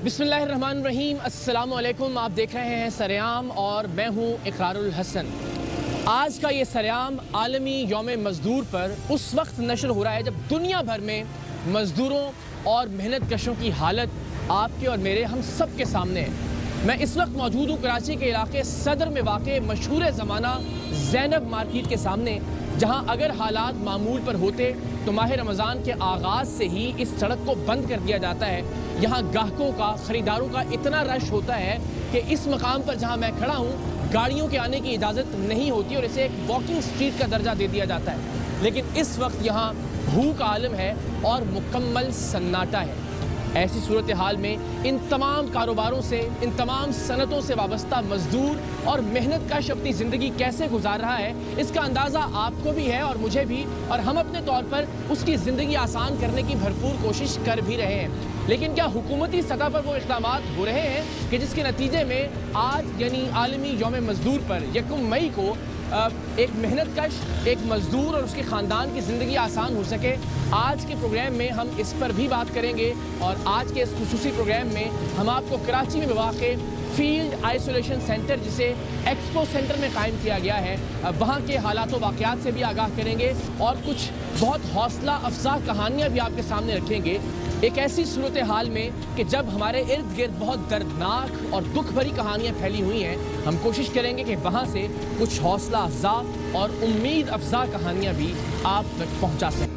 बिस्मिल्लाहिर्रहमानिर्रहीम, अस्सलाम वालेकुम। आप देख रहे हैं सरेआम और मैं हूँ इकरारुल हसन। आज का ये सरेआम आलमी यौम मज़दूर पर उस वक्त नशर हो रहा है जब दुनिया भर में मज़दूरों और मेहनत कशों की हालत आपके और मेरे हम सब के सामने है। मैं इस वक्त मौजूद हूँ कराची के इलाके सदर में वाक़े मशहूर ज़माना ज़ैनब मार्केट के सामने, जहाँ अगर हालात मामूल पर होते तो माह रमज़ान के आगाज़ से ही इस सड़क को बंद कर दिया जाता है। यहाँ गाहकों का, ख़रीदारों का इतना रश होता है कि इस मकाम पर जहाँ मैं खड़ा हूँ गाड़ियों के आने की इजाज़त नहीं होती और इसे एक वॉकिंग स्ट्रीट का दर्जा दे दिया जाता है। लेकिन इस वक्त यहाँ भूख आलम है और मुकम्मल सन्नाटा है। ऐसी सूरत हाल में इन तमाम कारोबारों से, इन तमाम सनतों से वाबस्ता मजदूर और मेहनत कश अपनी ज़िंदगी कैसे गुजार रहा है, इसका अंदाज़ा आपको भी है और मुझे भी, और हम अपने तौर पर उसकी ज़िंदगी आसान करने की भरपूर कोशिश कर भी रहे हैं। लेकिन क्या हुकूमती सतह पर वो इक़दामात हो रहे हैं कि जिसके नतीजे में आज यानी आलमी यौम मज़दूर पर 1 मई को एक मेहनत कश, एक मज़दूर और उसके ख़ानदान की ज़िंदगी आसान हो सके? आज के प्रोग्राम में हम इस पर भी बात करेंगे और आज के इस खुसूसी प्रोग्राम में हम आपको कराची में वाक़े फील्ड आइसोलेशन सेंटर, जिसे एक्सपो सेंटर में कायम किया गया है, वहाँ के हालात व वाक़यात से भी आगाह करेंगे और कुछ बहुत हौसला अफजा कहानियाँ भी आपके सामने रखेंगे। एक ऐसी सूरत हाल में कि जब हमारे इर्द गिर्द बहुत दर्दनाक और दुख भरी कहानियाँ फैली हुई हैं, हम कोशिश करेंगे कि वहाँ से कुछ हौसला अफजा और उम्मीद अफजा कहानियाँ भी आप तक पहुँचा सकें।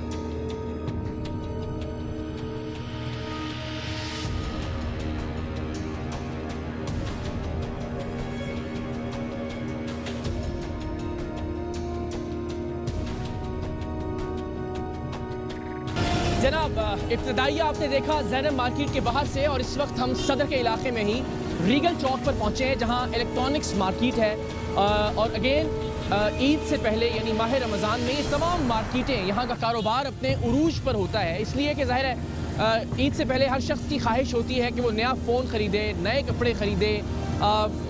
जनाब, इब्तदाई आपने देखा ज़ैनब मार्केट के बाहर से, और इस वक्त हम सदर के इलाके में ही रीगल चौक पर पहुँचे हैं जहाँ इलेक्ट्रॉनिक्स मार्केट है। और अगेन ईद से पहले यानी माह रमज़ान में ये तमाम मार्केटें, यहाँ का कारोबार अपने उरूज पर होता है, इसलिए कि ज़ाहिर है ईद से पहले हर शख्स की ख्वाहिश होती है कि वो नया फ़ोन ख़रीदे, नए कपड़े ख़रीदे,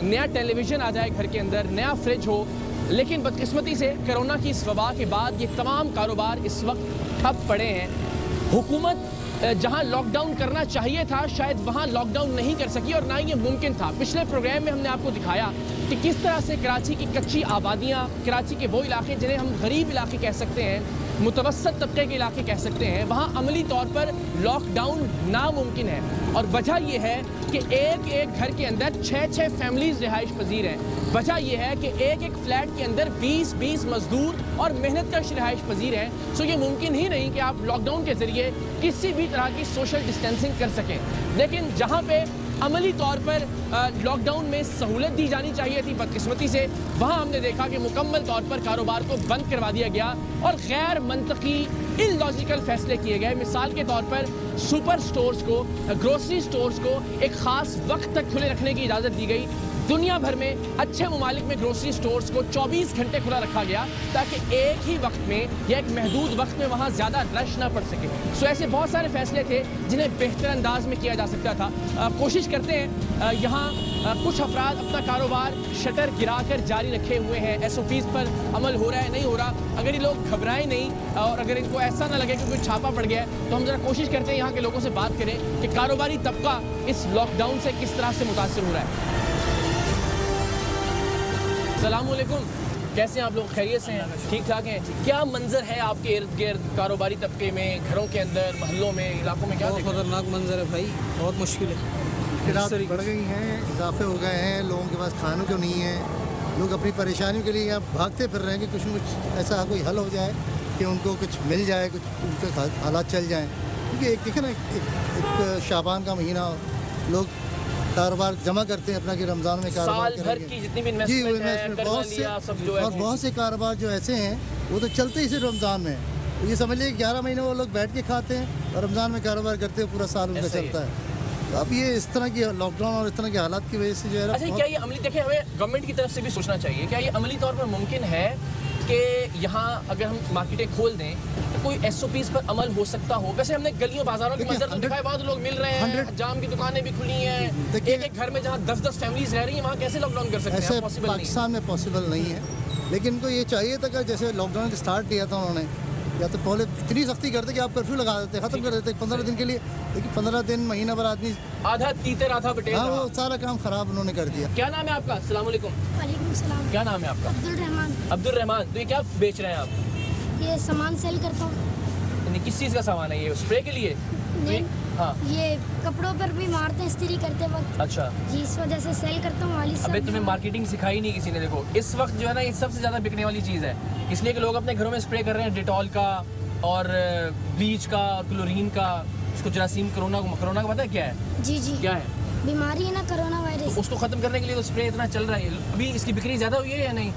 नया टेलीविज़न आ जाए घर के अंदर, नया फ्रिज हो। लेकिन बदकिस्मती से कोरोना की इस वबा के बाद ये तमाम कारोबार इस वक्त ठप पड़े हैं। हुकूमत जहां लॉकडाउन करना चाहिए था शायद वहां लॉकडाउन नहीं कर सकी और ना ये मुमकिन था। पिछले प्रोग्राम में हमने आपको दिखाया कि किस तरह से कराची की कच्ची आबादियां, कराची के वो इलाके जिन्हें हम गरीब इलाके कह सकते हैं, मुतवस्सत तबके के इलाके कह सकते हैं, वहाँ अमली तौर पर लॉकडाउन नामुमकिन है। और वजह यह है कि एक एक घर के अंदर 6-6 फैमिलीज रिहाइश पजीर हैं। वजह यह है कि एक एक फ्लैट के अंदर 20-20 मजदूर और मेहनत कश रिहाइश पजीर हैं। सो ये मुमकिन ही नहीं कि आप लॉकडाउन के ज़रिए किसी भी तरह की सोशल डिस्टेंसिंग कर सकें। लेकिन जहाँ पे अमली तौर पर लॉकडाउन में सहूलत दी जानी चाहिए थी, बदकिस्मती से वहाँ हमने देखा कि मुकम्मल तौर पर कारोबार को बंद करवा दिया गया और गैर मंतकी इलॉजिकल फैसले किए गए। मिसाल के तौर पर सुपर स्टोर्स को, ग्रोसरी स्टोर्स को एक ख़ास वक्त तक खुले रखने की इजाज़त दी गई। दुनिया भर में अच्छे ममालिक में ग्रोसरी स्टोर्स को 24 घंटे खुला रखा गया ताकि एक ही वक्त में या एक महदूद वक्त में वहाँ ज़्यादा रश ना पड़ सके। सो ऐसे बहुत सारे फैसले थे जिन्हें बेहतर अंदाज में किया जा सकता था। कोशिश करते हैं यहाँ कुछ अफराद अपना कारोबार शटर गिराकर जारी रखे हुए हैं। SOPs पर अमल हो रहा है, नहीं हो रहा। अगर ये लोग घबराएं नहीं और अगर इनको ऐसा ना लगे कि कोई छापा पड़ गया है, तो हम ज़रा कोशिश करते हैं यहाँ के लोगों से बात करें कि कारोबारी तबका इस लॉकडाउन से किस तरह से मुतासिर हो रहा है। अस्सलामुअलैकुम, कैसे हैं आप लोग? खैरियत से हैं? ठीक ठाक हैं? क्या मंजर है आपके इर्द गिर्द कारोबारी तबके में, घरों के अंदर, महल्लों में, इलाकों में? क्या खतरनाक मंजर है भाई, बहुत मुश्किल है। मुश्किलात बढ़ गई हैं, इजाफे हो गए हैं, लोगों के पास खानों को नहीं है, लोग अपनी परेशानियों के लिए यहाँ भागते फिर रहे हैं कि कुछ न कुछ ऐसा कोई हल हो जाए कि उनको कुछ मिल जाए, कुछ उनके हालात चल जाएँ। क्योंकि एक देखें ना, एक शाबान का महीना, लोग कारोबार जमा करते हैं अपना कि रमज़ान में कारोबार साल भर की जितनी भी इन्वेस्टमेंट है, बहुत से सब जो है, और बहुत से कारोबार जो ऐसे हैं वो तो चलते ही सिर्फ रमज़ान में। तो ये समझ लीजिए 11 महीने वो लोग बैठ के खाते हैं और रमज़ान में कारोबार करते हैं, पूरा साल उनका चलता है। तो अब ये इस तरह की लॉकडाउन और इस तरह के हालात की वजह से जो है, अच्छा क्या ये अमली, देखिए हमें गवर्नमेंट की तरफ से भी सोचना चाहिए, क्या ये अमली तौर पर मुमकिन है कि यहाँ अगर हम मार्केटें खोल दें तो कोई SOPs पर अमल हो सकता हो? वैसे हमने गलियों बाजारों के मंजर तो दिखाए, बहुत लोग मिल रहे हैं, जाम की दुकानें भी खुली हैं, एक एक घर में जहाँ 10-10 फैमिलीज रह रही हैं, वहाँ कैसे लॉकडाउन कर सकते हैं? ऐसे पाकिस्तान में पॉसिबल नहीं है। लेकिन इनको ये चाहिए था कि जैसे लॉकडाउन स्टार्ट किया था उन्होंने, या तो पहले इतनी सख्ती करते कि आप कर्फ्यू लगा देते, ख़त्म कर देते 15 दिन के लिए, लेकिन 15 दिन महीना भर आदमी आधा तीतर आधा बटेर। हाँ, वो सारा काम ख़राब उन्होंने कर दिया। क्या नाम है आपका? अस्सलाम वालेकुम। वालेकुम सलाम। क्या नाम है आपका? अब्दुल रहमान। अब्दुल रहमान। तो ये क्या बेच रहे हैं आप? ये सामान सेल करता हूँ। किस चीज़ का सामान है ये? स्प्रे के लिए? नहीं, हाँ। ये कपड़ों पर भी मारते हैं इस्त्री करते वक्त। अच्छा जी, इस वजह से सेल करता हूँ। वाली अबे तुम्हें मार्केटिंग सिखाई नहीं किसी ने। देखो इस वक्त जो है ना ये सबसे ज़्यादा बिकने वाली चीज़ है, इसलिए कि लोग अपने घरों में स्प्रे कर रहे हैं डिटॉल का और ब्लीच का और क्लोरीन का। इसको जरासीम कोरोना का पता है क्या है? जी जी, क्या है? बीमारी है ना, कोरोना वायरस। तो उसको ख़त्म करने के लिए तो स्प्रे इतना चल रहा है। अभी इसकी बिक्री ज़्यादा हुई है या नहीं?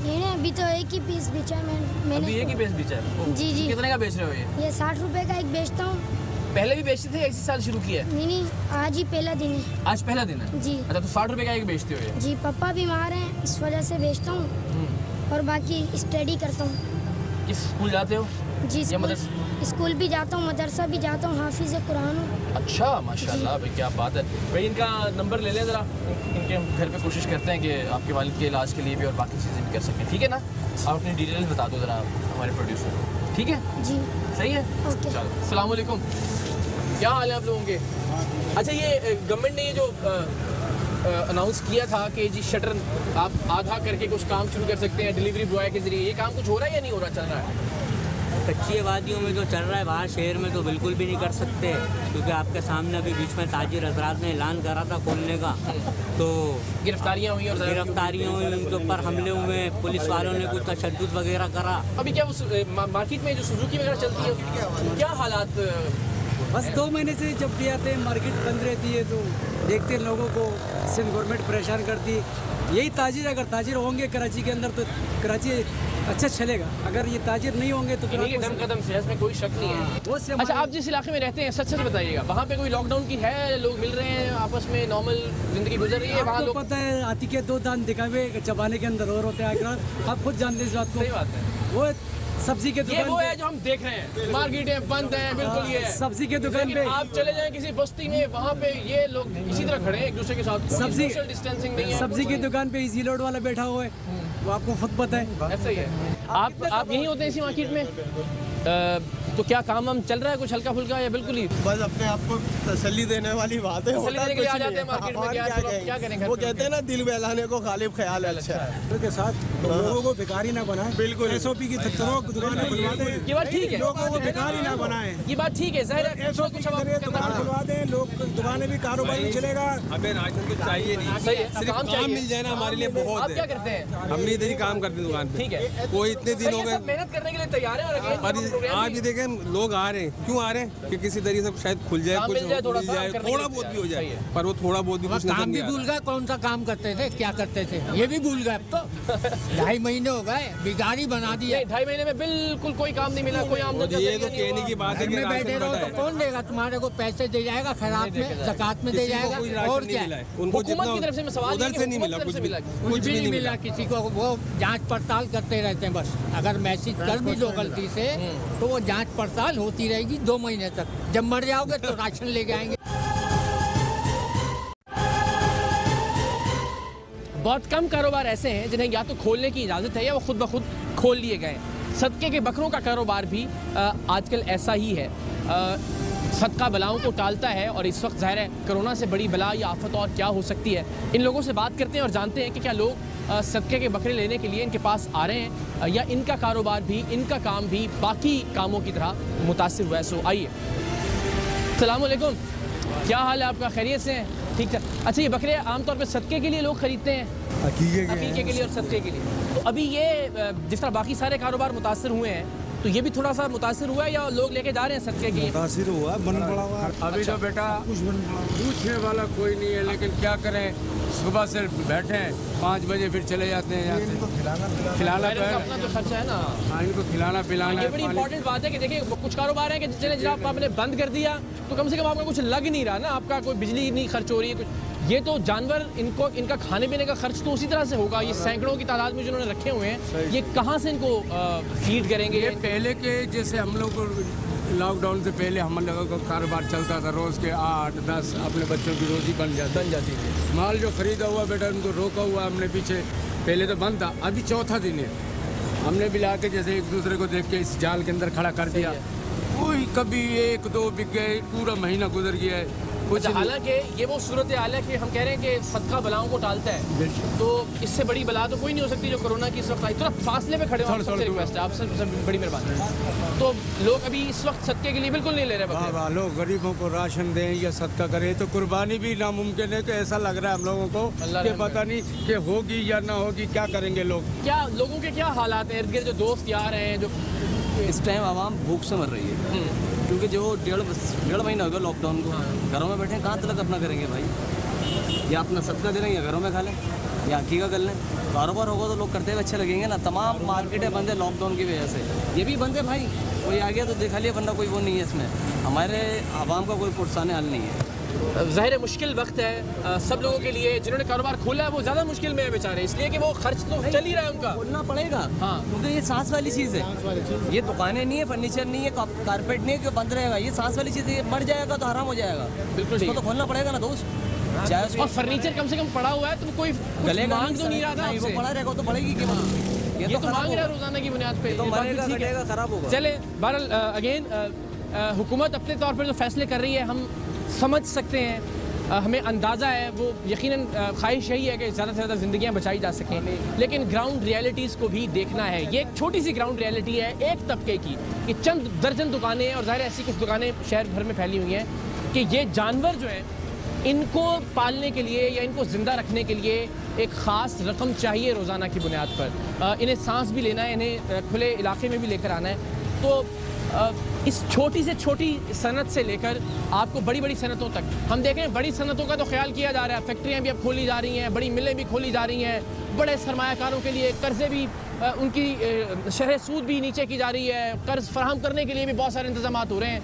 ये अभी तो एक ही पीस बेचा है मैंने। अभी एक ही पीस बेचा है? जी जी। कितने का बेच रहे हो ये? ये 60 रुपए का एक बेचता हूँ। पहले भी बेचते थे, इसी साल शुरू किया है? नहीं, आज ही पहला दिन है। आज पहला दिन है? जी। अच्छा, तो 60 रुपए का एक बेचते हो ये? जी, पापा बीमार हैं इस वजह से बेचता हूँ, और बाकी स्टडी करता हूँ। किस स्कूल जाते हो? जी, स्कूल भी जाता हूँ, मदरसा भी जाता हूँ, हाफिज कुरान हूँ। अच्छा माशाल्लाह भाई, क्या बात है भाई। इनका नंबर ले लें ज़रा, इनके हम घर पे कोशिश करते हैं कि आपके वालिद के इलाज के लिए भी और बाकी चीज़ें भी कर सकें, ठीक है ना? आप अपनी डिटेल्स बता दो ज़रा हमारे प्रोड्यूसर को, ठीक है? जी सही है, ओके। चलो अस्सलाम वालेकुम। क्या हाल है आप लोगों के? अच्छा, ये गवर्नमेंट ने ये जो अनाउंस किया था कि जी शटर आप आधा करके कुछ काम शुरू कर सकते हैं डिलीवरी बॉय के ज़रिए, ये काम कुछ हो रहा है या नहीं हो रहा, चल रहा है? कच्ची आबादियों में जो चल रहा है, बाहर शहर में तो बिल्कुल भी नहीं कर सकते, क्योंकि आपके सामने अभी बीच में ताजिर हजरात ने ऐलान करा था खोलने का, तो गिरफ्तारियाँ हुई और गिरफ्तारियाँ हुई, उनके ऊपर हमले हुए, पुलिस वालों ने कुछ तशद्दुद वगैरह करा। अभी क्या उस मार्केट में जो सुजुकी वगैरह चलती है, क्या हालात? बस 2 महीने से जब भी आते हैं मार्केट बंद रहती है, तो देखते हैं लोगों को सिंध गवर्नमेंट परेशान करती है। यही ताजिर, अगर ताजिर होंगे कराची के अंदर तो कराची अच्छा चलेगा, अगर ये ताजिर नहीं होंगे तो फिर कदम कदम से, इसमें कोई शक नहीं है। वो से अच्छा, आप जिस इलाके में रहते हैं सच सच बताइएगा, वहाँ पे कोई लॉकडाउन की है? लोग मिल रहे हैं आपस में, नॉर्मल जिंदगी गुजर रही है वहाँ? आपको लोग पता है आती के 2 दान दिखावे चबाने के अंदर और होते हैं, आप खुद जानते हैं इस बात को। सही बात है। वो सब्जी के ये दुकान वो है जो हम देख रहे हैं, मार्केटें बंद हैं, बिल्कुल ये है। सब्जी के दुकान लेकिन पे आप चले जाएं किसी बस्ती में, वहाँ पे ये लोग इसी तरह खड़े हैं एक दूसरे के साथ, सब्जी सोशल डिस्टेंसिंग नहीं है। सब्जी की दुकान पे इजी लोड वाला बैठा हुआ है, वो आपको खुद पता है। ऐसा ही है। आप यहीं होते हैं इसी मार्केट में? तो क्या काम वाम चल रहा है कुछ हल्का फुल्का या बिल्कुल ही? बस अपने आप को तसल्ली देने वाली बात है। तसल्ली देने के लिए आ जाते हैं मार्केट में, क्या करें? वो कहते हैं ना, दिल बहलाने को गालिब ख्याल है। अच्छा के साथ लोगों को भिखारी ना बनाए, बिल्कुल। एसओपी की दुकानें खुलवा दें, ये बात ठीक है, लोगों को भिखारी ना बनाए। ये बात ठीक है, जाहिर है एसओपी के जरिए दुकान खुलवा दें, लोग दुकानें भी कारोबार भी चलेगा। हमें राशन कुछ चाहिए नहीं, सही है, सिर्फ काम काम चाहिए। मिल जाए ना हमारे लिए बहुत आप है। क्या करते हैं? हम भी इधर ही काम करते हैं दुकान पे। ठीक है, कोई इतने दिन हो सही है, सब गए, मेहनत करने के लिए तैयार है। और again पर प्रोग्राम आज भी- भी देखें लोग आ रहे हैं, क्यों आ रहे हैं? कि किसी तरीके से शायद खुल जाए, काम कुछ मिल जाए, थोड़ा मिल सा जाए, करने के थोड़ा लिए बहुत भी हो सही जाए, है। पर वो थोड़ा बहुत भी कुछ नजर काम भी नहीं आ भूल रहा। गए, कौन सा काम करते थे, क्या करते थे, ये भी भूल गए। अब तो 2.5 महीने हो गए, भिखारी बना दिया। नहीं, 2.5 महीने में बिल्कुल कोई काम नहीं मिला, कोई आमदनी का ये जरिया तो नहीं कहने हुआ। की बात है घर कि में बैठे राशन रहो बटा तो है। कौन देगा तुम्हारे को? पैसे दे जाएगा खैरात में, ज़कात में दे किसी को जाएगा, कोई और राशन क्या नहीं मिला है? है। उनको हुकूमत जितना की तरफ से मैं सवाल उधर ये कि से नहीं हुकूमत मिला, की तरफ कुछ से भी मिला। कुछ भी नहीं मिला किसी को। वो जांच पड़ताल करते रहते हैं बस। अगर मैसेज कर भी दो गलती से तो वो जांच पड़ताल होती रहेगी 2 महीने तक। जब मर जाओगे तो राशन लेके आएंगे। बहुत कम कारोबार ऐसे हैं जिन्हें या तो खोलने की इजाज़त है या वो खुद ब खुद खोल लिए गए। सदक़े के बकरों का कारोबार भी आजकल ऐसा ही है। सदका बलाओं को टालता है, और इस वक्त ज़ाहिर है कोरोना से बड़ी बला या आफत और क्या हो सकती है। इन लोगों से बात करते हैं और जानते हैं कि क्या लोग सदक़े के बकरे लेने के लिए इनके पास आ रहे हैं या इनका कारोबार भी, इनका काम भी बाकी कामों की तरह मुतासिर हुआ है। सो आइए। अस्सलाम वालेकुम, क्या हाल है आपका? खैरियत से हैं? ठीक है। अच्छा, ये बकरे आमतौर पे सदक़े के लिए लोग ख़रीदते हैं, अकीक़े के लिए और सदक़े के लिए। तो अभी ये जिस तरह बाकी सारे कारोबार मुतासिर हुए हैं, तो ये भी थोड़ा सा मुतासिर हुआ है या लोग लेके जा रहे हैं सदक़े के लिए? मुतासिर हुआ, बन पड़ा हुआ है। अभी तो बेटा कुछ बन पड़ा हुआ है। पूछने वाला कोई नहीं है, लेकिन क्या करें, सुबह से बैठे हैं, 5 बजे फिर चले जाते हैं यहाँ इनको से। खिलाना खिलाना इनका अपना तो खर्चा है ना। हाँ, इनको खिलाना पिलाना ये है, बड़ी पानी- इंपॉर्टेंट बात है कि देखिए कुछ कारोबार है कि चले जनाब आपने बंद कर दिया तो कम से कम आपका कुछ लग नहीं रहा ना, आपका कोई बिजली नहीं खर्च हो रही है कुछ। ये तो जानवर, इनको इनका खाने पीने का खर्च तो उसी तरह से होगा। ये सैकड़ों की तादाद में जिन्होंने रखे हुए हैं, ये कहाँ से इनको फीड करेंगे? ये पहले के जैसे हम लोग को लॉकडाउन से पहले हम लोगों का कारोबार चलता था, रोज़ के 8-10 अपने बच्चों की रोज़ी बन जाती थी। माल जो खरीदा हुआ बेटा उनको रोका हुआ हमने पीछे, पहले तो बंद था, अभी चौथा दिन है। हमने भी लाके जैसे एक दूसरे को देख के इस जाल के अंदर खड़ा कर दिया, कोई कभी 1-2 बिक गए, पूरा महीना गुजर गया है कुछ। हालांकि ये वो सूरत हाल है कि हम कह रहे हैं कि सदका बलाओं को टालता है, तो इससे बड़ी बला तो कोई नहीं हो सकती जो कोरोना की इस वक्त आई। थोड़ा फासले में खड़े हो, सबसे रिक्वेस्ट है आपसे, बड़ी मेहरबानी। तो लोग अभी इस वक्त सदके के लिए बिल्कुल नहीं ले रहे। लोग गरीबों को राशन दें या सदका करें, तो कुर्बानी भी नामुमकिन है। कि ऐसा लग रहा है हम लोगों को कि पता नहीं कि होगी या ना होगी, क्या करेंगे लोग। क्या लोगों के क्या हालात हैं इर्द गिर्द, जो दोस्त यार हैं जो इस टाइम आवाम भूख से मर रही है, क्योंकि जो डेढ़ महीना हो गया लॉकडाउन को, घरों में बैठे कहाँ तक अपना करेंगे भाई। या अपना सदका दे लें या घरों में खा लें या अकीका कर लें। कारोबार होगा तो लोग करते हुए अच्छे लगेंगे ना। तमाम मार्केटें बंद है लॉकडाउन की वजह से, ये भी बंद है भाई। कोई आ गया तो दिखा लिया बंदा, कोई वो नहीं है इसमें। हमारे आवाम का कोई पुरसाने हल नहीं है। ज़ाहिर है मुश्किल वक्त है सब लोगों के लिए। जिन्होंने कारोबार खोला है वो ज़्यादा मुश्किल में है बेचारे, इसलिए कि वो खर्च तो चल ही रहा है उनका, खोलना पड़ेगा। हाँ, क्योंकि ये सांस वाली चीज़ है। ये दुकानें नहीं है, फर्नीचर नहीं है, कारपेट नहीं है कि बंद रहेगा। ये सांस वाली चीज़ है, ये मर जाएगा तो हराम हो जाएगा। बिल्कुल इसको तो खोलना पड़ेगा ना दोस्त। चाहे और फर्नीचर कम से कम पड़ा हुआ है, तो कोई मांग तो नहीं रहा था, वो पड़ा रहेगा तो पड़ेगी कीमत। ये तो मांग रहा है रोजाना की बुनियाद पे, तो मरेगा, खराब होगा। चले बहरहाल अगेन हुकूमत अपने तौर पर जो फैसले कर रही है हम समझ सकते हैं, हमें अंदाज़ा है, वो यकीनन ख्वाहिश यही है कि ज़्यादा से ज़्यादा ज़िंदगियाँ बचाई जा सकें। लेकिन ग्राउंड रियलिटीज़ को भी देखना है। ये एक छोटी सी ग्राउंड रियलिटी है एक तबके की, कि चंद दर्जन दुकानें और ज़ाहिर ऐसी कुछ दुकानें शहर भर में फैली हुई हैं कि ये जानवर जो हैं इनको पालने के लिए या इनको ज़िंदा रखने के लिए एक ख़ास रकम चाहिए रोज़ाना की बुनियाद पर। इन्हें सांस भी लेना है, इन्हें खुले इलाके में भी लेकर आना है। तो इस छोटी से छोटी सनत से लेकर आपको बड़ी बड़ी सनतों तक हम देखें, बड़ी सनतों का तो ख्याल किया जा रहा है, फैक्ट्रियाँ भी अब खोली जा रही हैं, बड़ी मिलें भी खोली जा रही हैं, बड़े सरमायाकारों के लिए कर्ज़े भी उनकी शरह सूद भी नीचे की जा रही है, कर्ज़ फराहम करने के लिए भी बहुत सारे इंतजाम हो रहे हैं।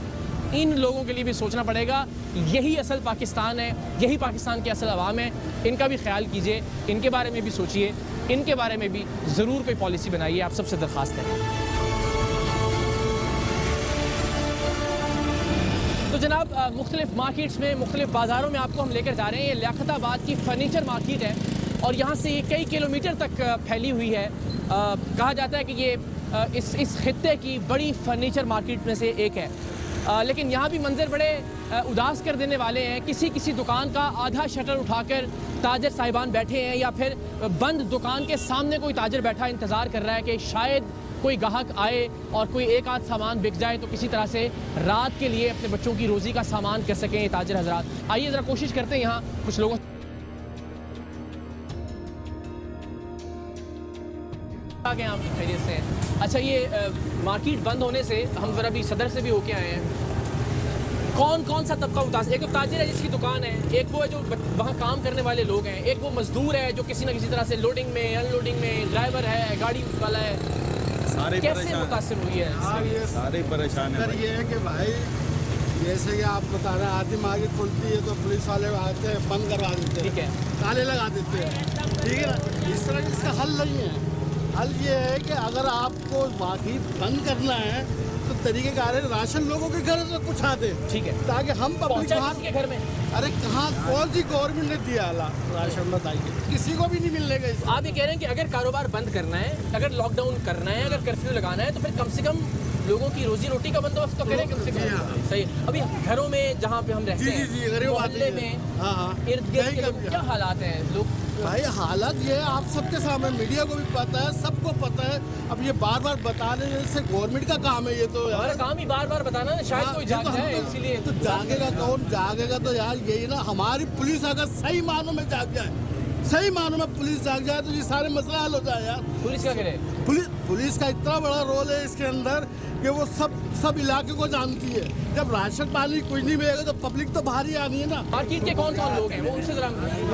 इन लोगों के लिए भी सोचना पड़ेगा। यही असल पाकिस्तान है, यही पाकिस्तान के असल अवाम है। इनका भी ख्याल कीजिए, इनके बारे में भी सोचिए, इनके बारे में भी ज़रूर कोई पॉलिसी बनाइए, आप सबसे दरख्वास्त है। तो जनाब मुख्तलिफ मार्केट्स में, मुख्तलिफ बाज़ारों में आपको हम लेकर जा रहे हैं। ये लियाकताबाद की फ़र्नीचर मार्केट है और यहाँ से ये कई किलोमीटर तक फैली हुई है। कहा जाता है कि ये इस खित्ते की बड़ी फ़र्नीचर मार्केट में से एक है। लेकिन यहाँ भी मंजर बड़े उदास कर देने वाले हैं। किसी दुकान का आधा शटर उठाकर ताजर साहिबान बैठे हैं, या फिर बंद दुकान के सामने कोई ताजर बैठा इंतज़ार कर रहा है कि शायद कोई गाहक आए और कोई एक आध सामान बिक जाए तो किसी तरह से रात के लिए अपने बच्चों की रोज़ी का सामान कर सकें ये ताजर हजरात। आइए ज़रा कोशिश करते हैं यहाँ कुछ लोगों आ गए आप खैरियत से। अच्छा, ये मार्केट बंद होने से हम ज़रा भी सदर से भी होके आए हैं। कौन सा तबका उतार? एक तो ताजिर है जिसकी दुकान है, एक वो है जो वहाँ काम करने वाले लोग हैं, एक वो मजदूर है जो किसी न किसी तरह से लोडिंग में अनलोडिंग में, ड्राइवर है, गाड़ी वाला है। सारे कैसे मुतासिर हुई है? सारे परेशान है। ये है कि भाई जैसे कि आप बता रहे हैं, आधी मार्केट खुलती है तो पुलिस वाले आते हैं, बंद करवा देते हैं, ठीक है, ताले लगा देते हैं, ठीक है ना। इस तरह इसका हल नहीं है। हल ये है कि अगर आपको मार्केट बंद करना है तो तरीक़ेकार है, राशन लोगों के घर से कुछ आते, ठीक है, ताकि हम पब्लिक के घर में। अरे कहाँ, कौन सी गवर्नमेंट ने दिया राशन, बताइए, किसी को भी नहीं मिलने का। आप ये कह रहे हैं कि अगर कारोबार बंद करना है, अगर लॉकडाउन करना है, अगर कर्फ्यू लगाना है, तो फिर कम से कम लोगों की रोजी रोटी का बंदोबस्त तो करें कम से कम। सही। अभी घरों में जहाँ पे हम रहते हैं, मोहल्ले में, इर्द गिर्द क्या हालात हैं लोग? भाई हालात ये है, आप सबके सामने, मीडिया को भी पता है, सबको पता है। अब ये बार बार बताने से गवर्नमेंट का काम है, ये तो हमारा काम ही बार बार बताना, शायद कोई जाग जाए, इसीलिए तो जागेगा कौन? जागेगा तो यार यही ना, हमारी पुलिस अगर सही मानों में जाग जाए, सही मानों में पुलिस जाग जाए तो ये सारे मसला हल हो जाए यार। पुलिस क्या करे? पुलिस का इतना बड़ा रोल है इसके अंदर कि वो सब इलाके को जानती है। जब राशन पानी कुछ नहीं मिलेगा तो पब्लिक तो बाहर ही आनी है ना। मार्केट के कौन लोग हैं वो उनसे जरा?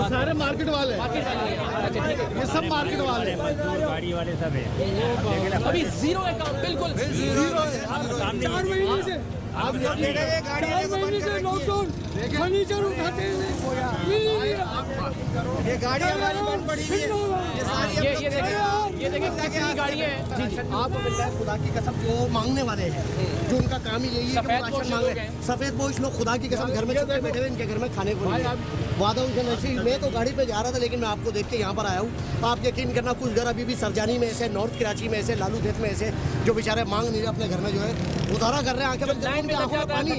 सारे मार्केट वाले हैं। अच्छा ठीक है, ये सब मार्केट वाले, गाड़ी वाले सब है। अभी जीरो है काम, बिल्कुल जीरो है। आप लॉकडाउन फर्नीचर उठाते हैं, ये गाड़ी हमारी बंद पड़ी हुई है। ये देखिए कितनी गाड़ियाँ हैं। आपको मिल रहा है खुदा की कसम, जो मांगने वाले हैं, जो उनका काम ही यही है कि राशन मांग रहे हैं। सफेद पोश लोग खुदा की कसम घर में बैठे हुए, इनके घर में खाने को वादा उनके नसीब। मैं तो गाड़ी पे जा रहा था, लेकिन मैं आपको देख के यहाँ पर आया हूँ। आप यकीन करना, कुछ घर अभी भी सरजानी में ऐसे, नॉर्थ कराची में ऐसे, लालू खेत में ऐसे, जो बेचारे मांग नहीं रहे अपने घर में, जो है उधारा कर रहे हैं, आंखें बंद करके। उनकी आंखों में पानी,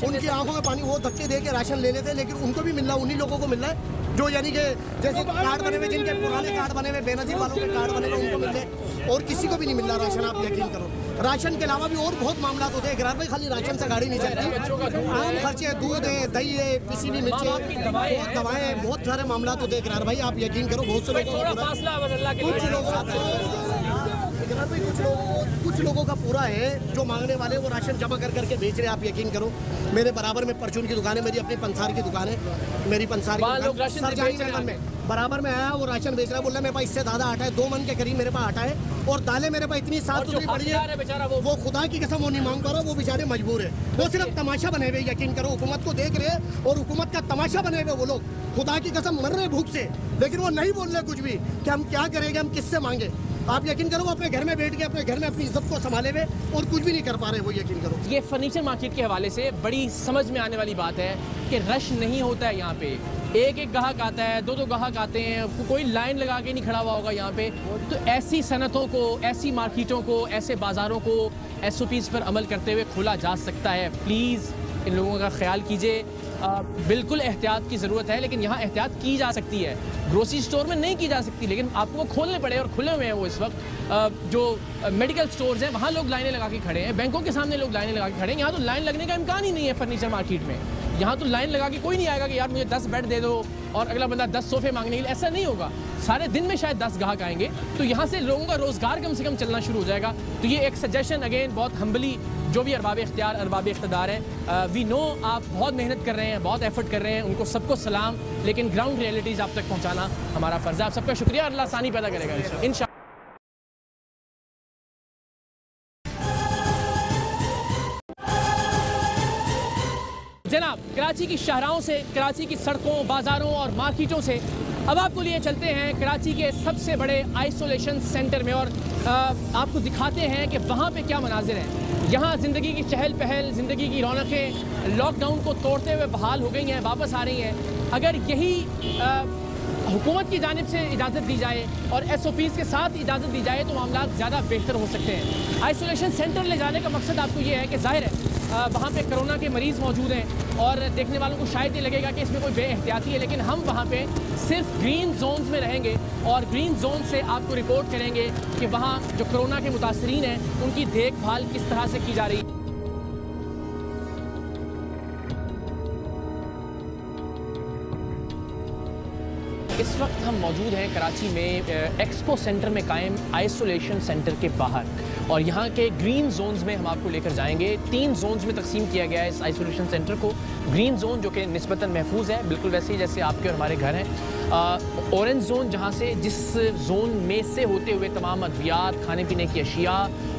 उनकी आंखों में पानी, वो धक्के दे के राशन ले लेते हैं, लेकिन उनको भी मिल रहा है, उन्हीं लोगों को मिल रहा है जो यानी कि जैसे कार्ड बने हुए, जिनके पुराने कार्ड बने हुए, बेनजीर वालों के कार्ड बने हुए, उनको मिल रहे, और किसी को भी नहीं मिल रहा राशन। आप यकीन करो, राशन के अलावा भी और बहुत मामला होते हैं ग्राहक भाई, खाली राशन से गाड़ी नहीं चलती। आम खर्चे, दूध है, दही है, पिसी हुई मिर्ची है, दवाएं, बहुत सारे मामला होते हैं ग्राहक भाई। आप यकीन करो, बहुत से कुछ लोगों का पूरा है, जो मांगने वाले वो राशन जमा कर करके बेच रहे हैं। आप यकीन करो, मेरे बराबर में परचून की दुकान है, मेरी अपनी पंसार की दुकान है, मेरी पंसार की दुकान में बराबर में आया, वो राशन बेच रहा है, बोल रहा है मेरे पास इससे ज़्यादा आटा है, 2 मन के करीब मेरे पास आटा है, और दालें मेरे पास इतनी साफ सुथरी पड़ी है, वो खुदा की कसम वो नहीं मांग पा रहा, वो बेचारे मजबूर है। वो सिर्फ तमाशा बने हुए, यकीन करो, हुकूमत को देख रहे हैं और हुकूमत का तमाशा बने हुए वो लोग, खुदा की कसम मर रहे भूख से, लेकिन वो नहीं बोल रहे कुछ भी कि हम क्या करेंगे, हम किससे मांगे। आप यकीन करो, वो अपने घर में बैठ के अपने घर में अपनी इज्जत को संभाले हुए और कुछ भी नहीं कर पा रहे, वो यकीन करो। ये फर्नीचर मार्केट के हवाले से बड़ी समझ में आने वाली बात है कि रश नहीं होता है यहाँ पे। एक ग्राहक आता है, 2 ग्राहक आते हैं, कोई लाइन लगा के नहीं खड़ा हुआ होगा यहाँ पे। तो ऐसी सनतों को, ऐसी मार्केटों को, ऐसे बाज़ारों को SOPs पर अमल करते हुए खोला जा सकता है। प्लीज़ इन लोगों का ख्याल कीजिए। बिल्कुल एहतियात की ज़रूरत है, लेकिन यहाँ एहतियात की जा सकती है, ग्रोसरी स्टोर में नहीं की जा सकती, लेकिन आपको वो खोलने पड़े, और खुले हुए हैं वो इस वक्त। जो मेडिकल स्टोर्स हैं वहाँ लोग लाइनें लगा के खड़े हैं, बैंकों के सामने लोग लाइनें लगा के खड़े हैं। यहाँ तो लाइन लगने का इम्कान ही नहीं है फर्नीचर मार्केट में। यहाँ तो लाइन लगा के कोई नहीं आएगा कि यार मुझे 10 बेड दे दो और अगला बंदा 10 सोफे मांगने के लिए, ऐसा नहीं होगा। सारे दिन में शायद 10 ग्राहक आएंगे, तो यहाँ से लोगों का रोज़गार कम से कम चलना शुरू हो जाएगा। तो ये एक सजेशन, अगेन बहुत हम्बली, जो भी अरबाब इख्तियार, अरबाब इख्तिदार है, वी नो आप बहुत मेहनत कर रहे हैं, बहुत एफर्ट कर रहे हैं, उनको सबको सलाम, लेकिन ग्राउंड रियलिटीज़ आप तक पहुँचाना हमारा फ़र्ज़ है। आप सबका शुक्रिया, अल्लाह आसानी पैदा करेगा इंशाअल्लाह। जनाब, कराची की शाहराहों से, कराची की सड़कों, बाज़ारों और मार्केटों से अब आपको लिए चलते हैं कराची के सबसे बड़े आइसोलेशन सेंटर में, और आपको दिखाते हैं कि वहाँ पे क्या मनाजिर हैं। यहाँ ज़िंदगी की चहल पहल, ज़िंदगी की रौनकें लॉकडाउन को तोड़ते हुए बहाल हो गई हैं, वापस आ रही हैं। अगर यही हुकूमत की जानिब से इजाज़त दी जाए और SOPs के साथ इजाज़त दी जाए तो मामला ज़्यादा बेहतर हो सकते हैं। आइसोलेशन सेंटर ले जाने का मकसद आपको ये है कि ज़ाहिर है वहाँ पे कोरोना के मरीज़ मौजूद हैं, और देखने वालों को शायद ये लगेगा कि इसमें कोई बेएहतियाती है, लेकिन हम वहाँ पे सिर्फ ग्रीन जोन्स में रहेंगे और ग्रीन जोन से आपको रिपोर्ट करेंगे कि वहाँ जो कोरोना के मुतासरीन हैं उनकी देखभाल किस तरह से की जा रही है। इस वक्त हम मौजूद हैं कराची में एक्सपो सेंटर में कायम आइसोलेशन सेंटर के बाहर, और यहाँ के ग्रीन जोन्स में हम आपको लेकर जाएंगे। 3 जोन्स में तकसीम किया गया है इस आइसोलेशन सेंटर को। ग्रीन जोन जो कि निस्बतन महफूज है, बिल्कुल वैसे ही जैसे आपके और हमारे घर हैं। ऑरेंज जोन जहाँ से, जिस जोन में से होते हुए तमाम अद्वियात, खाने पीने की अशिया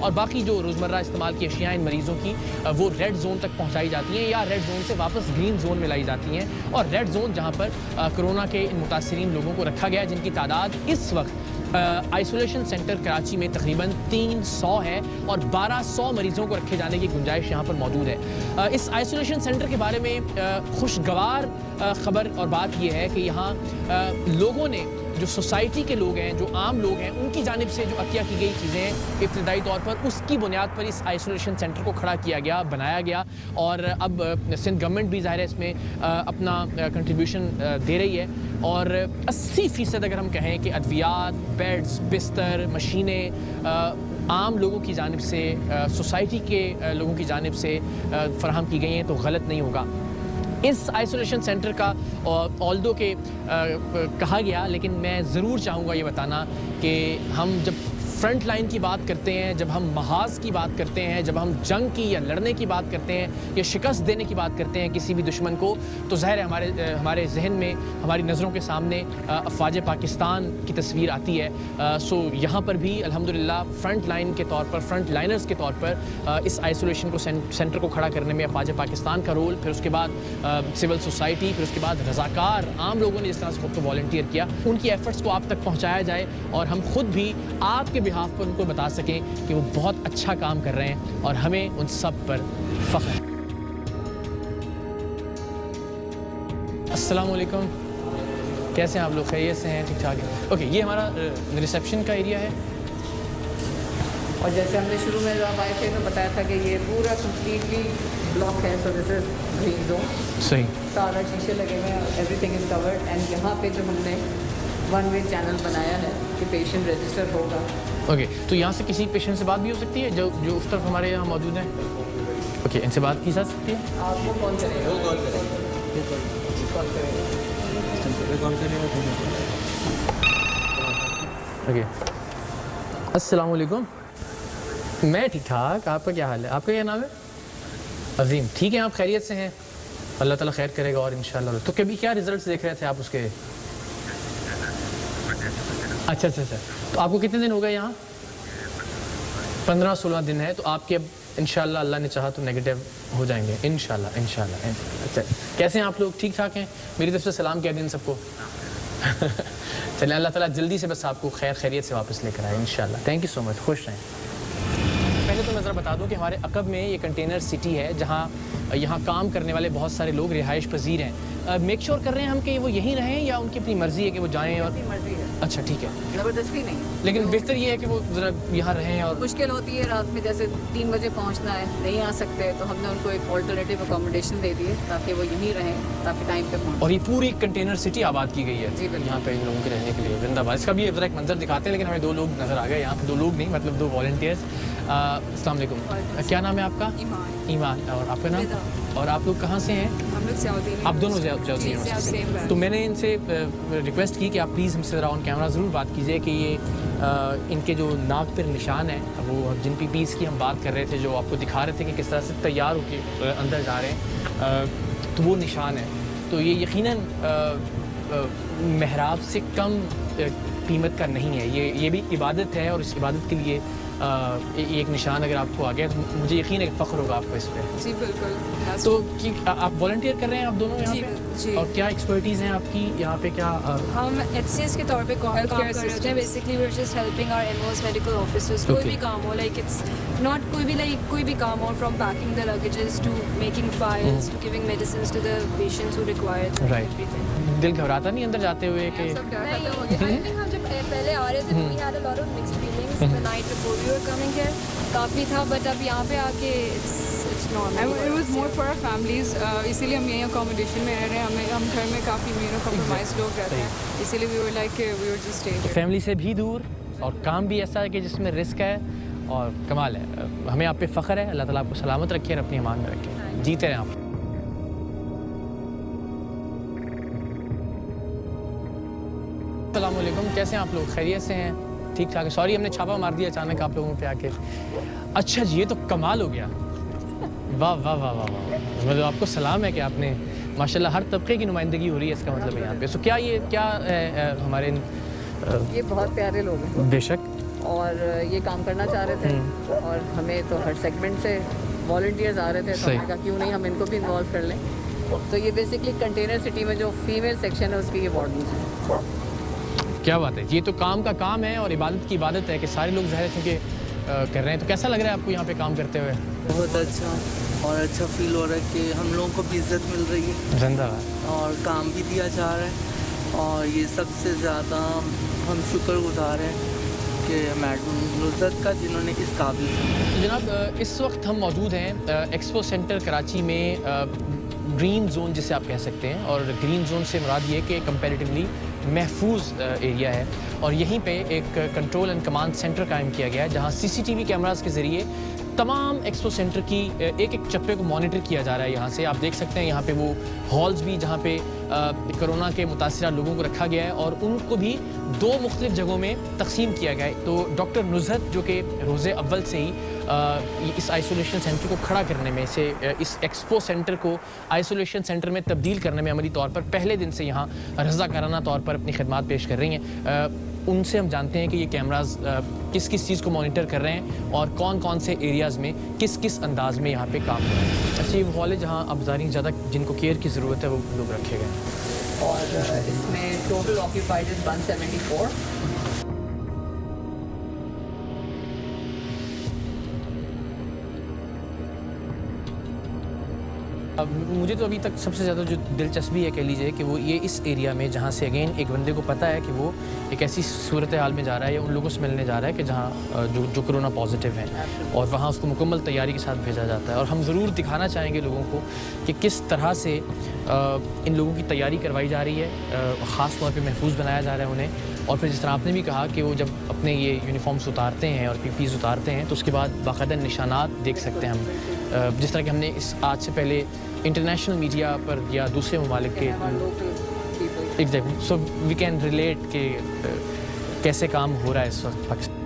और बाकी जो रोज़मर्रा इस्तेमाल की अशिया इन मरीज़ों की, वो रेड जोन तक पहुँचाई जाती हैं, या रेड जोन से वापस ग्रीन जोन में लाई जाती हैं। और रेड जोन जहाँ पर कोरोना के इन मुतासरीन लोगों को रखा गया है, जिनकी तादाद इस वक्त आइसोलेशन सेंटर कराची में तकरीबन 300 है, और 1200 मरीज़ों को रखे जाने की गुंजाइश यहाँ पर मौजूद है। इस आइसोलेशन सेंटर के बारे में खुशगवार ख़बर और बात यह है कि यहाँ लोगों ने, जो सोसाइटी के लोग हैं, जो आम लोग हैं, उनकी जानिब से जो अतिया की गई चीज़ें इब्तदाई तौर पर, उसकी बुनियाद पर इस आइसोलेशन सेंटर को खड़ा किया गया, बनाया गया। और अब सिंध गवर्नमेंट भी ज़ाहिर है इसमें अपना कंट्रीब्यूशन दे रही है, और 80% अगर हम कहें कि अद्वियात, बेड्स, बिस्तर, मशीनें आम लोगों की जानिब से, सोसाइटी के लोगों की जानिब से फ़राहम की गई हैं तो गलत नहीं होगा। इस आइसोलेशन सेंटर का ऑल्दो के कहा गया, लेकिन मैं ज़रूर चाहूँगा ये बताना कि हम जब फ्रंट लाइन की बात करते हैं, जब हम महाज की बात करते हैं, जब हम जंग की या लड़ने की बात करते हैं या शिकस्त देने की बात करते हैं किसी भी दुश्मन को, तो ज़ाहिर है हमारे जहन में, हमारी नज़रों के सामने अफ़वाज पाकिस्तान की तस्वीर आती है। सो यहाँ पर भी अल्हम्दुलिल्लाह फ्रंट लाइन के तौर पर, फ्रंट लाइनर्स के तौर पर इस आइसोलेशन को सेंटर को खड़ा करने में अफ़वाज पाकिस्तान का रोल, फिर उसके बाद सिविल सोसाइटी, फिर उसके बाद रज़ाकार आम लोगों ने जिस तरह से खुद को वॉलंटियर किया, उनकी एफ़र्ट्स को आप तक पहुँचाया जाए और हम खुद भी आपके बिहाफ पर उनको बता सकें कि वो बहुत अच्छा काम कर रहे हैं और हमें उन सब पर फ़ख्र है। अस्सलाम वालेकुम, कैसे हैं आप लोग? खैरियत से हैं? ठीक ठाक है? ओके, ये हमारा रिसेप्शन का एरिया है। और जैसे हमने शुरू में जब आए थे तो बताया था कि ये पूरा कम्प्लीटली ब्लॉक है, so this is green zone. सही, सारा शीशे लगे हुए हैं, एवरीथिंग इज कवर्ड। एंड यहाँ पे जो हमने वन वे चैनल बनाया है कि पेशेंट रजिस्टर होगा। ओके, तो यहाँ से किसी पेशेंट से बात भी हो सकती है जो उस तरफ हमारे यहाँ मौजूद हैं? ओके, इनसे बात की जा सकती है? आपको कॉल करेगा, वो कॉल करेगा। ओके, अस्सलाम वालेकुम। मैं ठीक ठाक, आपका क्या हाल है? आपका क्या नाम है? अजीम, ठीक है, आप खैरियत से हैं? अल्लाह ताला खैर करेगा और इंशाल्लाह। तो कभी क्या रिजल्ट्स देख रहे थे आप उसके? अच्छा, तो आपको कितने दिन हो गए यहाँ? 15-16 दिन है। तो आपके अब इंशाल्लाह अल्लाह ने चाहा तो नेगेटिव हो जाएंगे इंशाल्लाह। अच्छा, कैसे हैं आप लोग? ठीक ठाक हैं? मेरी तरफ से सलाम कह दें सबको। चलें, अल्लाह ताला जल्दी से बस आपको खैरियत से वापस लेकर आए इंशाल्लाह। थैंक यू सो मच, खुश रहें। पहले तो मैं ज़रा बता दूं कि हमारे अकब में ये कंटेनर सिटी है जहाँ यहाँ काम करने वाले बहुत सारे लोग रिहाइश पजीर हैं। मेक श्योर कर रहे हैं हम कि वो यहीं रहें या उनकी अपनी मर्ज़ी है कि वो जाएं? और मर्जी है। अच्छा, ठीक है, ज़बरदस्ती नहीं, लेकिन बेहतर ये है कि वो ज़रा यहाँ रहें। और मुश्किल होती है रात में, जैसे 3 बजे पहुँचना है, नहीं आ सकते, तो हमने उनको एक ऑल्टरनेटिव अकोमोडेशन दे दी है ताकि वो यहीं रहें, ताकि टाइम पे पहुँच। और ये पूरी कंटेनर सिटी आबाद की गई है जी बिल्कुल, यहाँ पे इन लोगों के रहने के लिए। जिंदाबाद। इसका भी ज़रा एक मंजर दिखाते हैं, लेकिन हमें 2 लोग नज़र आ गए यहाँ पे। 2 लोग नहीं, मतलब 2 वॉलंटियर्स। अस्सलाम वालेकुम, क्या नाम है आपका? ईमान। और आपका नाम? और आप लोग कहाँ से हैं? हम लोग सऊदी। आप दोनों सऊदी यूनिवर्सिटी। तो मैंने इनसे रिक्वेस्ट की कि आप प्लीज़ हमसे ज़रा ऑन कैमरा ज़रूर बात कीजिए कि ये इनके जो नाक पर निशान है, वो जिन पीपीज़ की हम बात कर रहे थे, जो आपको दिखा रहे थे कि किस तरह से तैयार होकर अंदर जा रहे हैं, तो वो निशान है। तो ये यकीनन महराब से कम कीमत का नहीं है। ये भी इबादत है और इस इबादत के लिए एक निशान अगर आपको आ गया तो मुझे यकीन है कि फ़ख्र होगा आपको इस पर। जी बिल्कुल। तो आप वॉलंटियर कर रहे हैं आप दोनों यहाँ पे? जी। और क्या एक्सपर्टीज़ हैं आपकी यहाँ पे? क्या हम HCS के तौर पे काम कर रहे हैं। Basically we are just helping our MOs medical officers. कोई भी काम हो, लाइक इट्स नॉट कोई भी काम हो, from packing the luggages to making files to giving medicines to the patients who require. Right. दिल घबराता नहीं अंदर जाते हुए कि? हम जब पहले आ रहे थे तो we had a lot of mixed feelings the night before we were coming here. काफ़ी था, बट अब यहाँ पे आके it's normal. It was more for our families, इसीलिए हम यहीं अकोमोडेशन में रह रहे हैं। हम घर में काफ़ी कॉम्प्रोमाइज लोग रहते हैं, इसीलिए we were like we were just stay here. Family से भी दूर और काम भी ऐसा है कि जिसमें रिस्क है और कमाल है। हमें आप पे फ़ख्र है। अल्लाह ताला आपको सलामत रखे और अपनी अमान में रखे। जीते रहें आप। अस्सलाम वालेकुम, कैसे हैं आप लोग? खैरियत से हैं? ठीक ठाक है? सॉरी हमने छापा मार दिया अचानक आप लोगों पे आके। अच्छा जी, ये तो कमाल हो गया। वाह वाह वाह वाह वाह, मतलब आपको सलाम है कि आपने माशाल्लाह हर तबके की नुमाइंदगी हो रही है, इसका मतलब है यहाँ पे। सो क्या ये क्या हमारे ये बहुत प्यारे लोग हैं बेशक, और ये काम करना चाह रहे थे और हमें तो हर सेगमेंट से वॉलंटियर्स आ रहे थे, तो हमने कहा क्यों नहीं हम इनको भी इन्वॉल्व कर लें। तो ये बेसिकली कंटेनर सिटी में जो फीमेल सेक्शन है उसकी ये वार्डन्स हैं। क्या बात है, ये तो काम का काम है और इबादत की इबादत है कि सारे लोग ज़ाहिर क्योंकि कर रहे हैं। तो कैसा लग रहा है आपको यहाँ पे काम करते हुए? बहुत अच्छा, और अच्छा फील हो रहा है कि हम लोगों को भी इज्जत मिल रही है, जिंदाबाद, और काम भी दिया जा रहा है। और ये सबसे ज़्यादा हम शुक्रगुजार हैं कि मैडम नुसरत का जिन्होंने इस काबिल। जनाब इस वक्त हम मौजूद हैं एक्सपो सेंटर कराची में ग्रीन जोन जिसे आप कह सकते हैं, और ग्रीन जोन से मुराद ये कि कंपैरेटिवली महफूज एरिया है और यहीं पे एक कंट्रोल एंड कमांड सेंटर कायम किया गया है जहां CCTV कैमरास के ज़रिए तमाम एक्सपो सेंटर की एक एक चप्पे को मॉनिटर किया जा रहा है। यहाँ से आप देख सकते हैं यहाँ पे वो हॉल्स भी जहाँ पे कोरोना के मुतासिरा लोगों को रखा गया है और उनको भी 2 मुख्तलिफ जगहों में तकसीम किया गया है। तो डॉक्टर नुज़हत जो कि रोज़े अव्वल से ही इस आइसोलेशन सेंटर को खड़ा करने में से इस एक्सपो सेंटर को आइसोलेशन सेंटर में तब्दील करने में अमली तौर पर पहले दिन से यहाँ रज़ाकाराना तौर पर अपनी खिदमात पेश कर रही हैं। उनसे हम जानते हैं कि ये कैमराज किस किस चीज़ को मॉनिटर कर रहे हैं और कौन कौन से एरियाज़ में किस किस अंदाज में यहाँ पे काम हो रहा है। अच्छा, ये हॉल है जहाँ अब ज़ाहिर ज़्यादा जिनको केयर की ज़रूरत है वो लोग रखे गए और इसमें टोटल ऑक्यूपाइड 174। मुझे तो अभी तक सबसे ज़्यादा जो दिलचस्पी है कह लीजिए कि वो ये इस एरिया में जहाँ से अगेन एक बंदे को पता है कि वो एक ऐसी सूरत हाल में जा रहा है या उन लोगों से मिलने जा रहा है कि जहाँ जो कोरोना पॉजिटिव हैं और वहाँ उसको मुकम्मल तैयारी के साथ भेजा जाता है। और हम ज़रूर दिखाना चाहेंगे लोगों को कि किस तरह से इन लोगों की तैयारी करवाई जा रही है, ख़ास तौर पर महफूज बनाया जा रहा है उन्हें। और फिर जिस तरह आपने भी कहा कि वो जब अपने ये यूनिफॉर्म्स उतारते हैं और PPEs उतारते हैं तो उसके बाद बाकायदा निशानात देख सकते हैं हम, जिस तरह कि हमने इस आज से पहले इंटरनेशनल मीडिया पर या दूसरे ममालिक के exactly so we can relate के कैसे काम हो रहा है इस वक्त पाकिस्तान।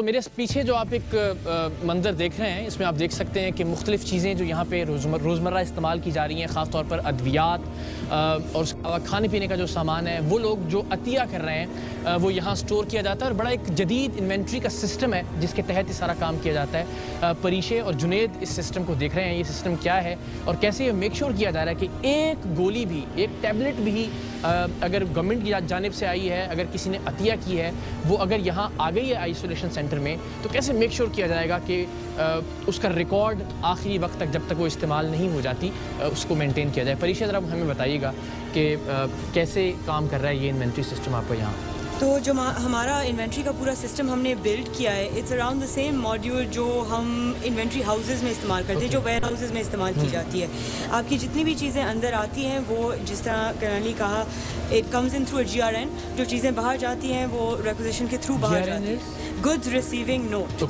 मेरे पीछे जो आप एक मंजर देख रहे हैं इसमें आप देख सकते हैं कि मुख्तलिफ़ चीज़ें जो यहाँ पे रोज़मर्रा इस्तेमाल की जा रही हैं, ख़ास तौर पर अद्वियात और उसके अलावा खाने पीने का जो सामान है वो लोग जो अतिया कर रहे हैं वो यहाँ स्टोर किया जाता है। और बड़ा एक जदीद इन्वेंट्री का सिस्टम है जिसके तहत ये सारा काम किया जाता है। परीशे और जुनेद इस सिस्टम को देख रहे हैं, ये सिस्टम क्या है और कैसे ये मेक श्योर किया जा रहा है कि एक गोली भी, एक टैबलेट भी अगर गवर्नमेंट की जानिब से आई है, अगर किसी ने अतिया की है, वो अगर यहाँ आ गई है आइसोलेशन सेंटर में, तो कैसे मेक श्योर किया जाएगा कि उसका रिकॉर्ड आखिरी वक्त तक जब तक वो इस्तेमाल नहीं हो जाती उसको मेंटेन किया जाए। परीक्षा ज़रा हमें बताइएगा कि कैसे काम कर रहा है ये इन्वेंट्री सिस्टम आपको यहाँ। तो जो हमारा इन्वेंट्री का पूरा सिस्टम हमने बिल्ड किया है, it's around the same module जो हम इन्वेंट्री हाउसेस में इस्तेमाल करते हैं, जो वेयर हाउसेस में इस्तेमाल की जाती है। आपकी जितनी भी चीज़ें अंदर आती हैं वो जिस तरह करनी कहा, it comes in through a GRN। जो चीज़ें बाहर जाती हैं वो रिक्विजिशन के थ्रू बाहर जाती हैं, गुड्स रिसीविंग नोट।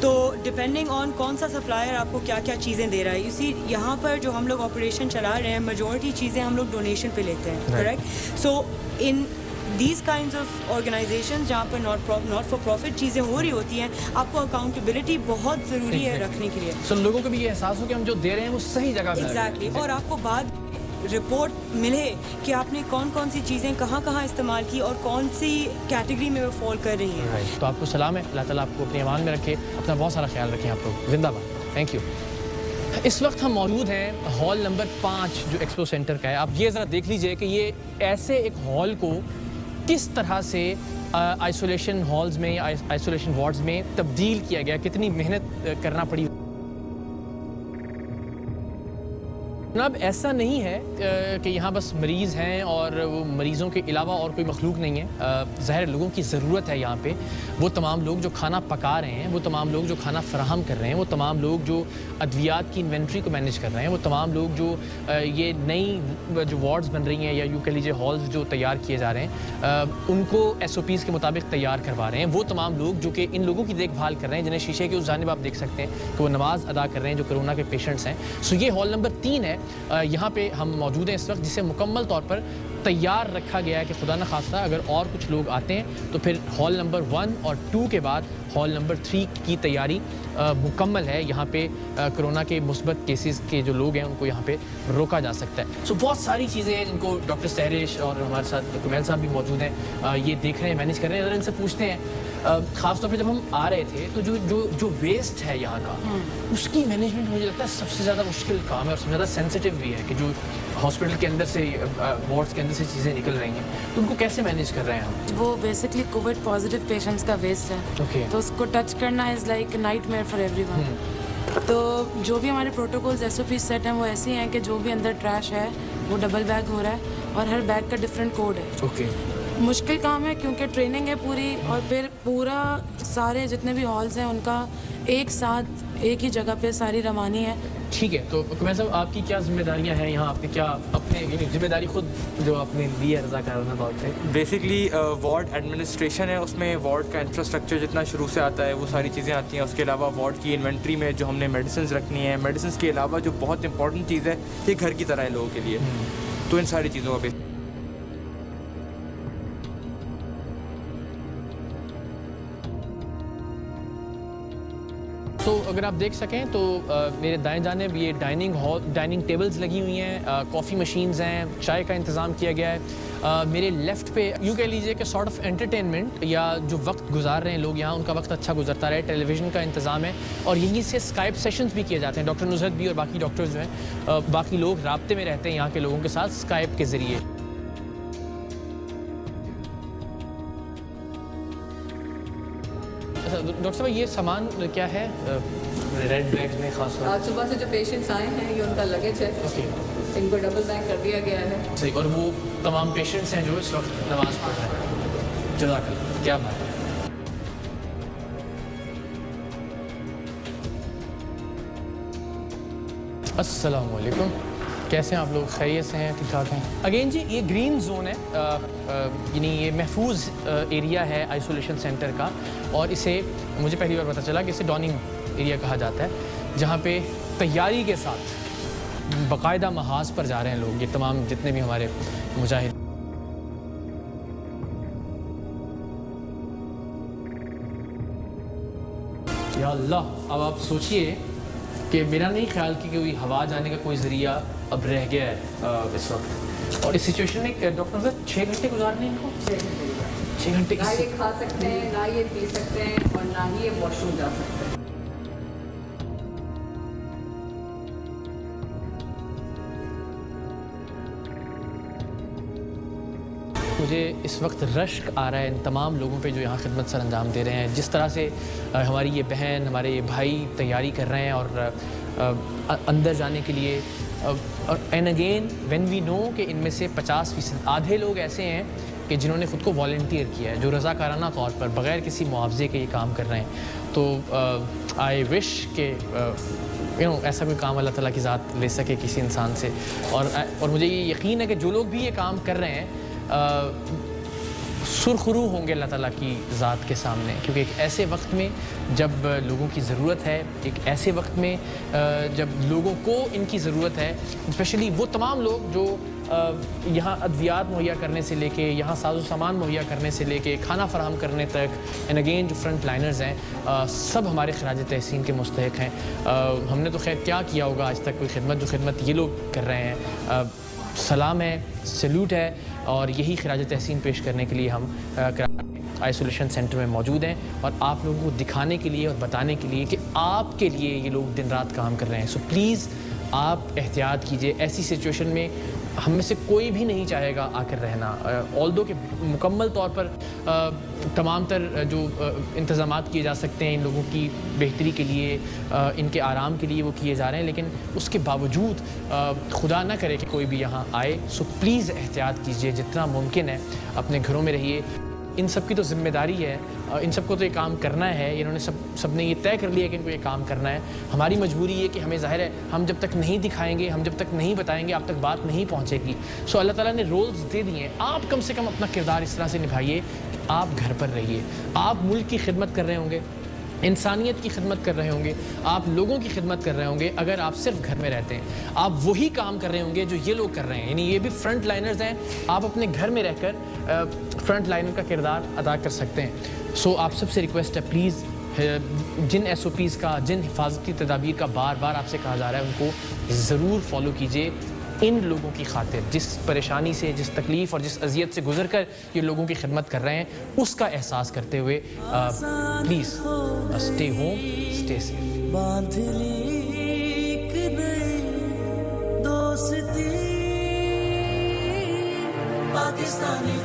तो डिपेंडिंग ऑन कौन सा सप्लायर आपको क्या क्या चीज़ें दे रहा है, इसी यहाँ पर जो हम लोग ऑपरेशन चला रहे हैं मेजॉरिटी चीज़ें हम लोग डोनेशन पे लेते हैं, correct. So in these kinds of organizations जहाँ पर नॉट फॉर प्रॉफिट चीज़ें हो रही होती हैं, आपको अकाउंटेबिलिटी बहुत ज़रूरी है रखने के लिए। So, लोगों को भी ये एहसास हो कि हम जो दे रहे हैं वो सही जगह पे एग्जैक्टली और आपको बाद रिपोर्ट मिले कि आपने कौन कौन सी चीज़ें कहाँ कहाँ इस्तेमाल की और कौन सी कैटेगरी में वो फॉल कर रही हैं। तो आपको सलाम है, अल्लाह ताला आपको अपनी अमान में रखे, अपना बहुत सारा ख्याल रखें आप लोग। जिंदाबाद, थैंक यू। इस वक्त हम मौजूद हैं हॉल नंबर 5 जो एक्सपो सेंटर का है। आप ये ज़रा देख लीजिए कि ये ऐसे एक हॉल को किस तरह से आइसोलेशन हॉल्स में या आइसोलेशन वार्ड्स में तब्दील किया गया, कितनी मेहनत करना पड़ी। जनाब ऐसा नहीं है कि यहाँ बस मरीज़ हैं और वो मरीज़ों के अलावा और कोई मखलूक नहीं है। ज़ाहिर लोगों की ज़रूरत है यहाँ पे। वो तमाम लोग जो खाना पका रहे हैं, वो तमाम लोग जो खाना फराहम कर रहे हैं, वो तमाम लोग जो अद्वियात की इन्वेंट्री को मैनेज कर रहे हैं, वो तमाम लोग जो ये नई जो वार्ड्स बन रही हैं या यूँ कह लीजिए हॉल्स जो तैयार किए जा रहे हैं उनको SOPs के मुताबिक तैयार करवा रहे हैं, वो तमाम लोग जो कि इन लोगों की देखभाल कर रहे हैं जिन्हें शीशे की उस जानिब आप देख सकते हैं कि वो नमाज अदा कर रहे हैं जो कोरोना के पेशेंट्स हैं। सो ये हॉल नंबर 3 है, यहाँ पे हम मौजूद हैं इस वक्त, जिसे मुकम्मल तौर पर तैयार रखा गया है कि खुदा न खास्ता अगर और कुछ लोग आते हैं तो फिर हॉल नंबर 1 और 2 के बाद हॉल नंबर 3 की तैयारी मुकम्मल है। यहाँ पे कोरोना के मुस्बत केसेस के जो लोग हैं उनको यहाँ पे रोका जा सकता है। सो बहुत सारी चीज़ें हैं जिनको डॉक्टर सहरिश और हमारे साथ कुमैल साहब भी मौजूद हैं, ये देख रहे हैं, मैनेज कर रहे हैं। अगर इनसे पूछते हैं ख़ासतौर पर जब हम आ रहे थे तो जो वेस्ट है यहाँ का उसकी मैनेजमेंट मुझे लगता है सबसे ज़्यादा मुश्किल काम है और सबसे ज़्यादा सेंसिटिव भी है कि जो हॉस्पिटल के अंदर से वार्ड्स के अंदर से चीज़ें निकल रही हैं तो उनको कैसे मैनेज कर रहे हैं हम। वो बेसिकली कोविड पॉजिटिव पेशेंट्स का वेस्ट है, तो उसको टच करना is like nightmare for everyone. तो जो भी हमारे प्रोटोकॉल्स SOP सेट हैं वो ऐसे हैं कि जो भी अंदर ट्रैश है वो डबल बैग हो रहा है और हर बैग का डिफरेंट कोड है। मुश्किल काम है क्योंकि ट्रेनिंग है पूरी, और फिर पूरा सारे जितने भी हॉल्स हैं उनका एक साथ एक ही जगह पे सारी रवानी है। ठीक है, तो कुमैर साहब आपकी क्या जिम्मेदारियां हैं यहाँ? आपने क्या अपने जिम्मेदारी खुद जो आपने ली है रज़ाकाराना तौर पे? बेसिकली वार्ड एडमिनिस्ट्रेशन है, उसमें वार्ड का इंफ्रास्ट्रक्चर जितना शुरू से आता है वो सारी चीज़ें आती हैं। उसके अलावा वार्ड की इन्वेंट्री में जो हमने मेडिसिन रखनी है, मेडिसिन के अलावा जो बहुत इंपॉर्टेंट चीज़ है ये घर की तरह है लोगों के लिए, तो इन सारी चीज़ों का तो अगर आप देख सकें तो मेरे दाएं जानिब ये डाइनिंग टेबल्स लगी हुई हैं, कॉफ़ी मशीन्स हैं, चाय का इंतज़ाम किया गया है। मेरे लेफ़्ट पे यूँ कह लीजिए कि सॉर्ट ऑफ एंटरटेनमेंट या जो वक्त गुजार रहे हैं लोग यहाँ, उनका वक्त अच्छा गुजरता रहे, टेलीविज़न का इंतज़ाम है और यहीं से स्काइप सेशंस भी किए जाते हैं। डॉक्टर नुसरत भी और बाकी डॉक्टर्स जो हैं, बाकी लोग राब्ते में रहते हैं यहाँ के लोगों के साथ स्काइप के ज़रिए। डॉक्टर साहब ये सामान क्या है रेड बैग्स में खास? आज सुबह से जो पेशेंट्स आए हैं ये उनका लगेज है, इनको डबल बैग कर दिया गया है। सही, और वो तमाम पेशेंट्स हैं जो इस वक्त नमाज पढ़ रहे हैं। जज़ाकल्लाह, क्या बात है। अस्सलाम वालेकुम, कैसे हैं आप लोग? खैरियत से हैं? ठीक ठाक हैं? अगेन जी ये ग्रीन जोन है, यानी ये महफूज एरिया है आइसोलेशन सेंटर का, और इसे मुझे पहली बार पता चला कि इसे डॉनिंग एरिया कहा जाता है, जहाँ पे तैयारी के साथ बाकायदा महाज पर जा रहे हैं लोग, ये तमाम जितने भी हमारे मुजाहिद। या अल्लाह, अब आप सोचिए कि मेरा नहीं ख्याल कि कोई हवा जाने का कोई ज़रिया अब रह गया है इस वक्त, और इस सिचुएशन में डॉक्टर साहब 6 घंटे गुजारने इनको? 6 घंटे ना ये खा सकते हैं, ना ये पी सकते हैं, और ना ही ये वॉशरूम जा सकते हैं। मुझे इस वक्त रश्क आ रहा है इन तमाम लोगों पे जो यहाँ खिदमत सर अंजाम दे रहे हैं, जिस तरह से हमारी ये बहन, हमारे ये भाई तैयारी कर रहे हैं और अंदर जाने के लिए। और and again when we know कि इनमें से 50% आधे लोग ऐसे हैं कि जिन्होंने ख़ुद को वॉलंटियर किया है, जो रज़ाकाराना तौर पर बग़ैर किसी मुआवजे के ये काम कर रहे हैं। तो आई विश के ऐसा कोई काम अल्लाह ताला की ज़ात ले सके किसी इंसान से, और मुझे ये यकीन है कि जो लोग भी ये काम कर रहे हैं सुरखरू होंगे अल्लाह ताला की ज़ात के सामने, क्योंकि एक ऐसे वक्त में जब लोगों की ज़रूरत है, एक ऐसे वक्त में जब लोगों को इनकी ज़रूरत है, स्पेशली वो तमाम लोग जो यहाँ अद्वियात मुहैया करने से लेके, यहाँ साजो सामान मुहैया करने से लेके, खाना फराहम करने तक, एंड अगेन जो फ्रंट लाइनर्स हैं, सब हमारे खराज तहसीन के मुस्तहिक हैं। हमने तो खैर क्या किया होगा आज तक, कोई खिदमत जो खिदमत ये लोग कर रहे हैं, सलाम है, सल्यूट है, और यही खराज तहसीन पेश करने के लिए हम आइसोलेशन सेंटर में मौजूद हैं, और आप लोगों को दिखाने के लिए और बताने के लिए कि आपके लिए ये लोग दिन रात काम कर रहे हैं। सो प्लीज़ आप एहतियात कीजिए। ऐसी सिचुएशन में हम में से कोई भी नहीं चाहेगा आकर रहना, ऑल्दो कि मुकम्मल तौर पर तमाम तर जो इंतज़ामात किए जा सकते हैं इन लोगों की बेहतरी के लिए, इनके आराम के लिए वो किए जा रहे हैं, लेकिन उसके बावजूद खुदा ना करे कि कोई भी यहाँ आए। सो प्लीज़ एहतियात कीजिए, जितना मुमकिन है अपने घरों में रहिए। इन सब की तो जिम्मेदारी है, इन सबको तो ये काम करना है, इन्होंने सबने ये तय कर लिया कि इनको ये काम करना है। हमारी मजबूरी है कि हमें ज़ाहिर है हम जब तक नहीं दिखाएंगे, हम जब तक नहीं बताएंगे, आप तक बात नहीं पहुँचेगी। सो अल्लाह ताला ने रोल्स दे दिए हैं, आप कम से कम अपना किरदार इस तरह से निभाइए कि आप घर पर रहिए, आप मुल्क की खिदमत कर रहे होंगे, इंसानियत की खिदमत कर रहे होंगे, आप लोगों की खिदमत कर रहे होंगे। अगर आप सिर्फ घर में रहते हैं, आप वही काम कर रहे होंगे जो ये लोग कर रहे हैं, यानी ये भी फ्रंट लाइनर्स हैं। आप अपने घर में रहकर फ्रंट लाइनर का किरदार अदा कर सकते हैं। सो आप सबसे रिक्वेस्ट है, प्लीज़ जिन SOPs का, जिन हिफाजती तदाबीर का बार बार आपसे कहा जा रहा है, उनको ज़रूर फॉलो कीजिए। इन लोगों की खातिर जिस परेशानी से, जिस तकलीफ़ और जिस अजियत से गुजर कर ये लोगों की खिदमत कर रहे हैं, उसका एहसास करते हुए please stay home, stay safe. Pakistani